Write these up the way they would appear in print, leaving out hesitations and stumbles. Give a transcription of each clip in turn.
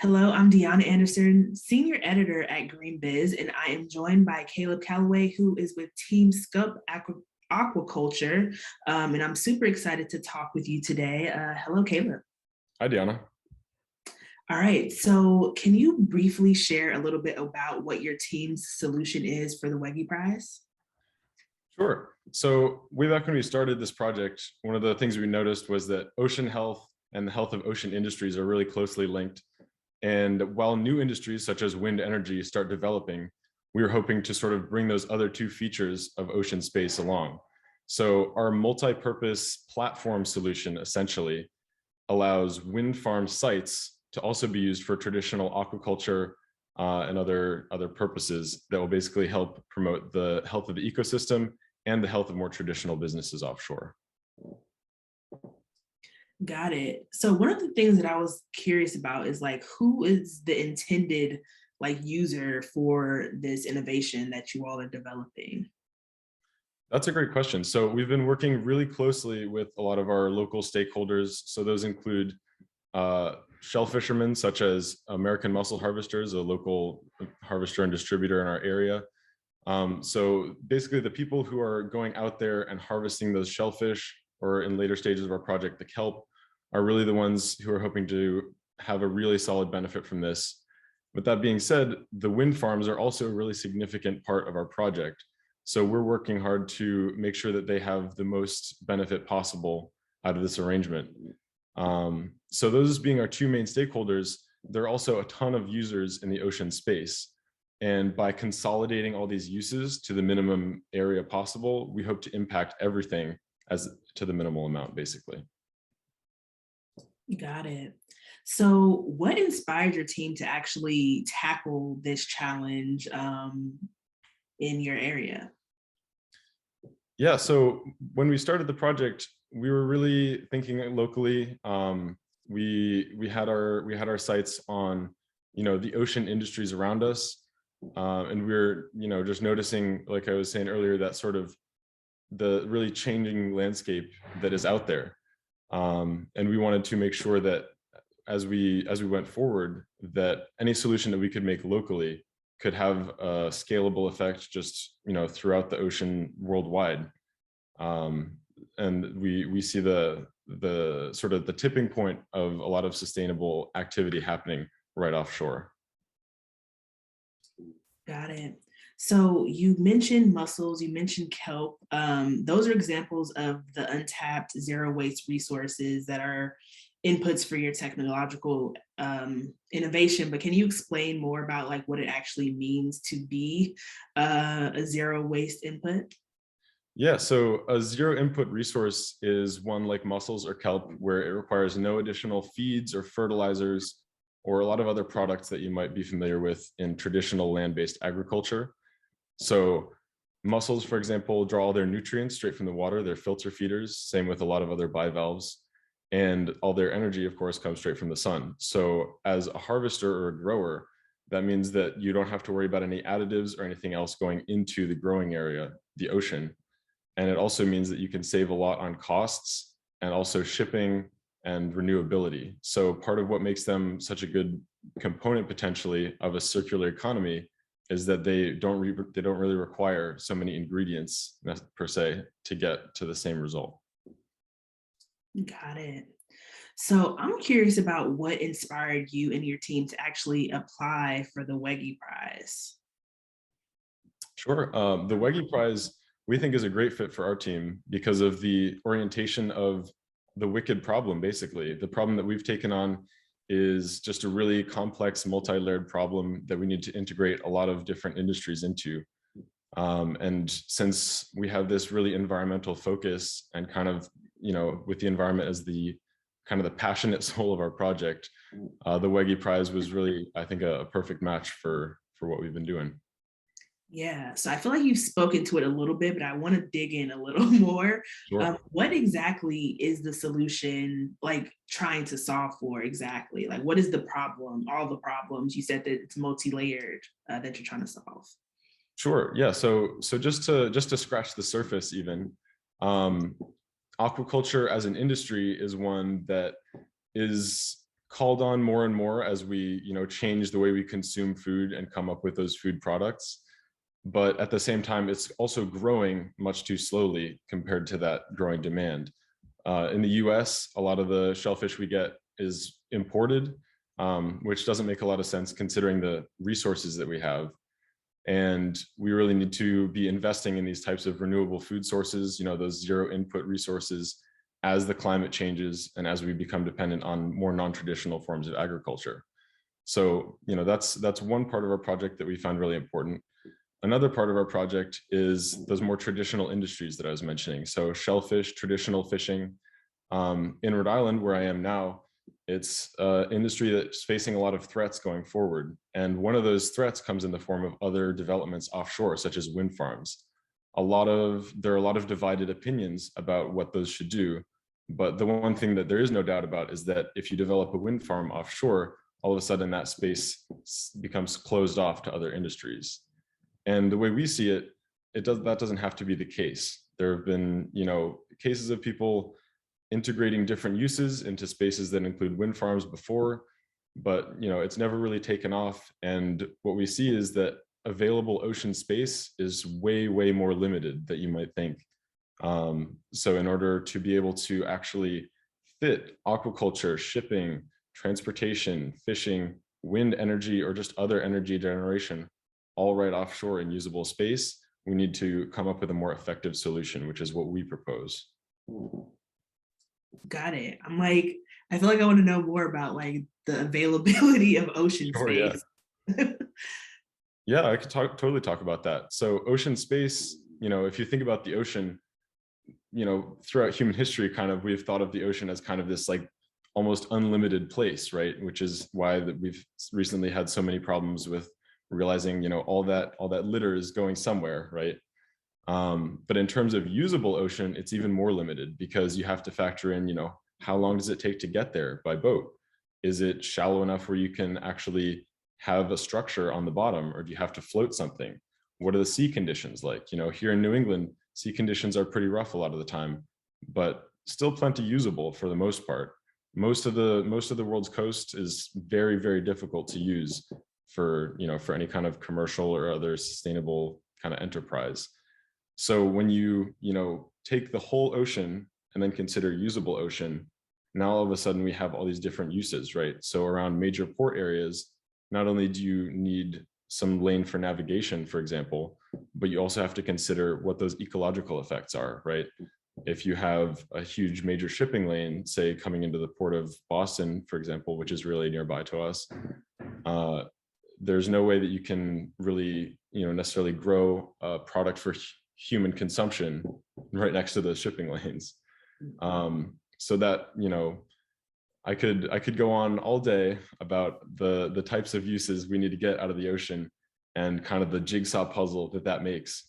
Hello, I'm Deonna Anderson, Senior Editor at GreenBiz, and I am joined by Callaway, who is with Team SCUP Aquaculture. And I'm super excited to talk with you today. Hello, Caleb. Hi, Deonna. All right, so can you briefly share a little bit about what your team's solution is for the Wege Prize? Sure. So way back when we started this project, one of the things we noticed was that ocean health and the health of ocean industries are really closely linked. And while new industries such as wind energy start developing, we were hoping to sort of bring those other two features of ocean space along. So our multi-purpose platform solution essentially allows wind farm sites to also be used for traditional aquaculture and other purposes that will basically help promote the health of the ecosystem and the health of more traditional businesses offshore. Got it. So one of the things that I was curious about is like, who is the intended user for this innovation that you all are developing? That's a great question. So we've been working really closely with a lot of our local stakeholders. So those include shell fishermen such as American Mussel Harvesters, a local harvester and distributor in our area. So basically the people who are going out there and harvesting those shellfish, or in later stages of our project, the kelp, are really the ones who are hoping to have a really solid benefit from this. With that being said, the wind farms are also a really significant part of our project. So we're working hard to make sure that they have the most benefit possible out of this arrangement. So those being our two main stakeholders, there are also a ton of users in the ocean space. And by consolidating all these uses to the minimum area possible, we hope to impact everything as to the minimal amount, basically. Got it. So what inspired your team to actually tackle this challenge in your area? Yeah, so when we started the project, we were really thinking locally. We had our sights on, the ocean industries around us, and we're, just noticing, like I was saying earlier, that sort of the really changing landscape that is out there, and we wanted to make sure that as we went forward, that any solution that we could make locally could have a scalable effect just throughout the ocean worldwide. And we see the sort of the tipping point of a lot of sustainable activity happening right offshore. Got it. So you mentioned mussels, you mentioned kelp. Those are examples of the untapped zero waste resources that are inputs for your technological innovation. But can you explain more about what it actually means to be a zero waste input? Yeah, so a zero input resource is one like mussels or kelp, where it requires no additional feeds or fertilizers or a lot of other products that you might be familiar with in traditional land-based agriculture. So mussels, for example, draw all their nutrients straight from the water. They're filter feeders, same with a lot of other bivalves. And all their energy, of course, comes straight from the sun. So as a harvester or a grower, that means that you don't have to worry about any additives or anything else going into the growing area, the ocean. And it also means that you can save a lot on costs and also shipping and renewability. So part of what makes them such a good component potentially of a circular economy is that they don't really require so many ingredients per se to get to the same result. Got it. So I'm curious about what inspired you and your team to actually apply for the Wege Prize. Sure. The Wege Prize, we think, is a great fit for our team because of the orientation of the wicked problem, basically. The problem that we've taken on is just a really complex, multi-layered problem that we need to integrate a lot of different industries into. And since we have this really environmental focus and kind of, with the environment as the kind of the passionate soul of our project, the Wege Prize was really, I think, a perfect match for what we've been doing. Yeah, so I feel like you've spoken to it a little bit, but I want to dig in a little more. Sure. What exactly is the solution trying to solve for exactly? What is the problem? All the problems you said that it's multi-layered that you're trying to solve. Sure. Yeah. So just to scratch the surface, even aquaculture as an industry is one that is called on more and more as we, change the way we consume food and come up with those food products. But at the same time, it's also growing much too slowly compared to that growing demand. In the US, a lot of the shellfish we get is imported, which doesn't make a lot of sense considering the resources that we have. And we really need to be investing in these types of renewable food sources, those zero input resources, as the climate changes and as we become dependent on more non-traditional forms of agriculture. So, that's one part of our project that we found really important. Another part of our project is those more traditional industries that I was mentioning. So shellfish, traditional fishing. In Rhode Island, where I am now, it's an industry that's facing a lot of threats going forward. And one of those threats comes in the form of other developments offshore, such as wind farms. There are a lot of divided opinions about what those should do. But the one thing that there is no doubt about is that if you develop a wind farm offshore, all of a sudden that space becomes closed off to other industries. And the way we see it, that doesn't have to be the case. There have been, cases of people integrating different uses into spaces that include wind farms before, but it's never really taken off. And what we see is that available ocean space is way, way more limited than you might think. So in order to be able to actually fit aquaculture, shipping, transportation, fishing, wind energy, or just other energy generation all right offshore in usable space, we need to come up with a more effective solution, which is what we propose. Got it. I feel like I want to know more about the availability of ocean space. Yeah. Yeah, I could totally talk about that. So ocean space, if you think about the ocean, throughout human history, we've thought of the ocean as kind of this almost unlimited place, right? Which is why we've recently had so many problems with realizing, all that litter is going somewhere, right? But in terms of usable ocean, it's even more limited because you have to factor in, how long does it take to get there by boat? Is it shallow enough where you can actually have a structure on the bottom, or do you have to float something? What are the sea conditions like? Here in New England, sea conditions are pretty rough a lot of the time, but still plenty usable for the most part. Most of the world's coast is very, very difficult to use for any kind of commercial or other sustainable kind of enterprise. So when you take the whole ocean and then consider usable ocean, now all of a sudden we have all these different uses, right? So around major port areas, not only do you need some lane for navigation, for example, but you also have to consider what those ecological effects are, right? If you have a huge major shipping lane, say coming into the port of Boston, for example, which is really nearby to us, there's no way that you can really, necessarily grow a product for human consumption right next to those shipping lanes. So that, I could go on all day about the types of uses we need to get out of the ocean and kind of the jigsaw puzzle that makes.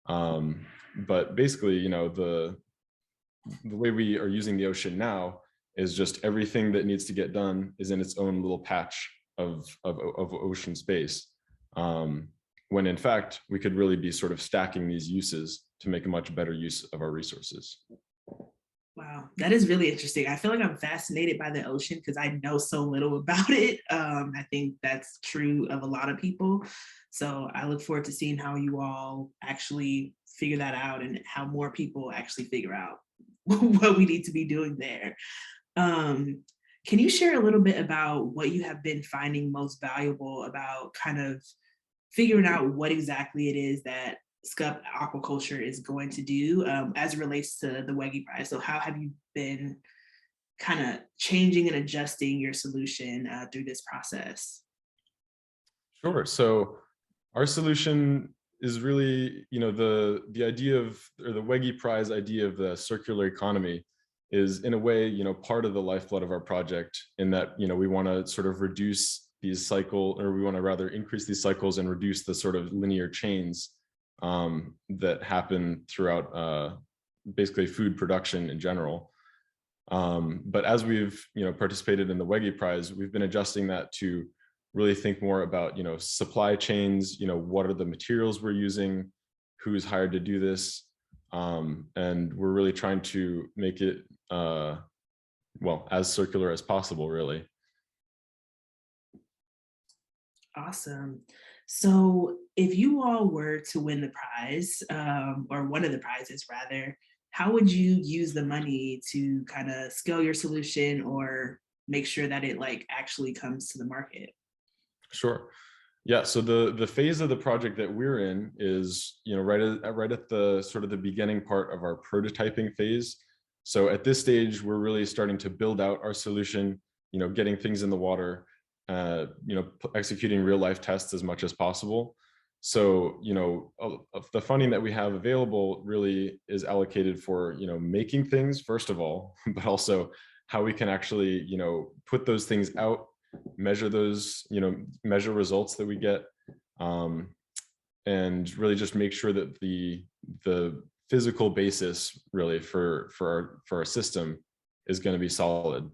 But basically, the way we are using the ocean now is just everything that needs to get done is in its own little patch of ocean space. When in fact, we could really be sort of stacking these uses to make a much better use of our resources. Wow, that is really interesting. I feel like I'm fascinated by the ocean because I know so little about it. I think that's true of a lot of people. So I look forward to seeing how you all actually figure that out and how more people actually figure out what we need to be doing there. Can you share a little bit about what you have been finding most valuable about kind of figuring out what exactly it is that SCUP Aquaculture is going to do as it relates to the Wege Prize? So how have you been kind of changing and adjusting your solution through this process? Sure. So our solution is really, the idea of, or the Wege Prize idea of the circular economy is in a way, part of the lifeblood of our project, in that, we want to sort of reduce these we want to rather increase these cycles and reduce the sort of linear chains that happen throughout basically food production in general. But as we've participated in the Wege Prize, we've been adjusting that to really think more about supply chains, what are the materials we're using, who's hired to do this, and we're really trying to make it well as circular as possible, really. Awesome. So if you all were to win the prize, or one of the prizes rather, how would you use the money to kind of scale your solution or make sure that it like actually comes to the market? Sure. Yeah, so the phase of the project that we're in is, right at the sort of the beginning part of our prototyping phase. So at this stage, we're really starting to build out our solution, getting things in the water, executing real life tests as much as possible. So, of the funding that we have available really is allocated for, making things first of all, but also how we can actually, put those things out, measure those, measure results that we get, um, and really just make sure that the physical basis really for our system is going to be solid.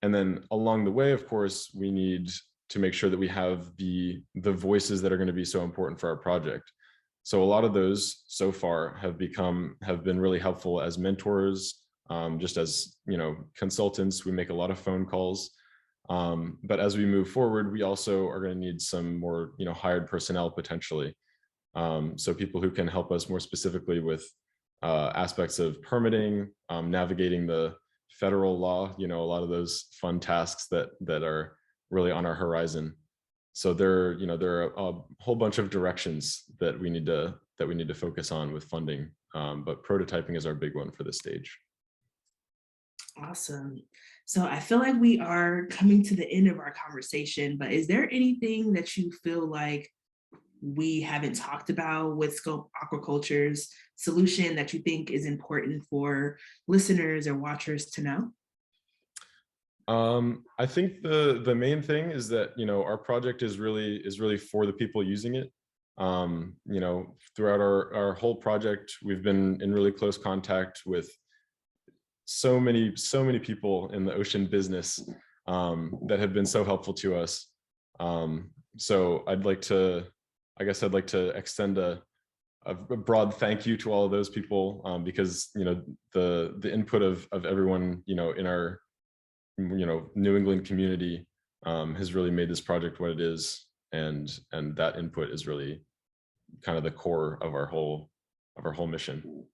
And then along the way, of course, we need to make sure that we have the voices that are going to be so important for our project. So a lot of those so far have been really helpful as mentors, just as consultants. We make a lot of phone calls. But as we move forward, we also are going to need some more, hired personnel potentially. So people who can help us more specifically with aspects of permitting, navigating the federal law, a lot of those fun tasks that are really on our horizon. So there are a whole bunch of directions that we need to focus on with funding. But prototyping is our big one for this stage. Awesome. So I feel like we are coming to the end of our conversation, but is there anything that you feel like we haven't talked about with SCUP Aquaculture's solution that you think is important for listeners or watchers to know? I think the main thing is that our project is really for the people using it. Throughout our whole project, we've been in really close contact with so many people in the ocean business that have been so helpful to us. So I'd like to extend a broad thank you to all of those people, because the input of everyone in our New England community has really made this project what it is, and that input is really kind of the core of our whole mission.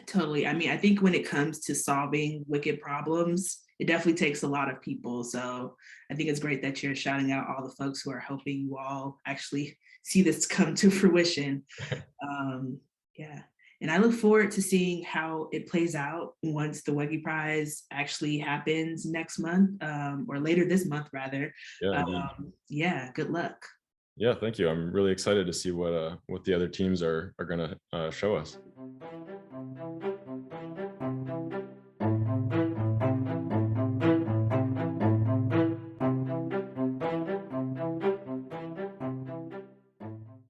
Totally. I mean, I think when it comes to solving wicked problems, it definitely takes a lot of people. So I think it's great that you're shouting out all the folks who are helping you all actually see this come to fruition. Yeah. And I look forward to seeing how it plays out once the Wege Prize actually happens next month, or later this month, rather. Yeah, indeed. Yeah, good luck. Yeah, thank you. I'm really excited to see what the other teams are going to show us.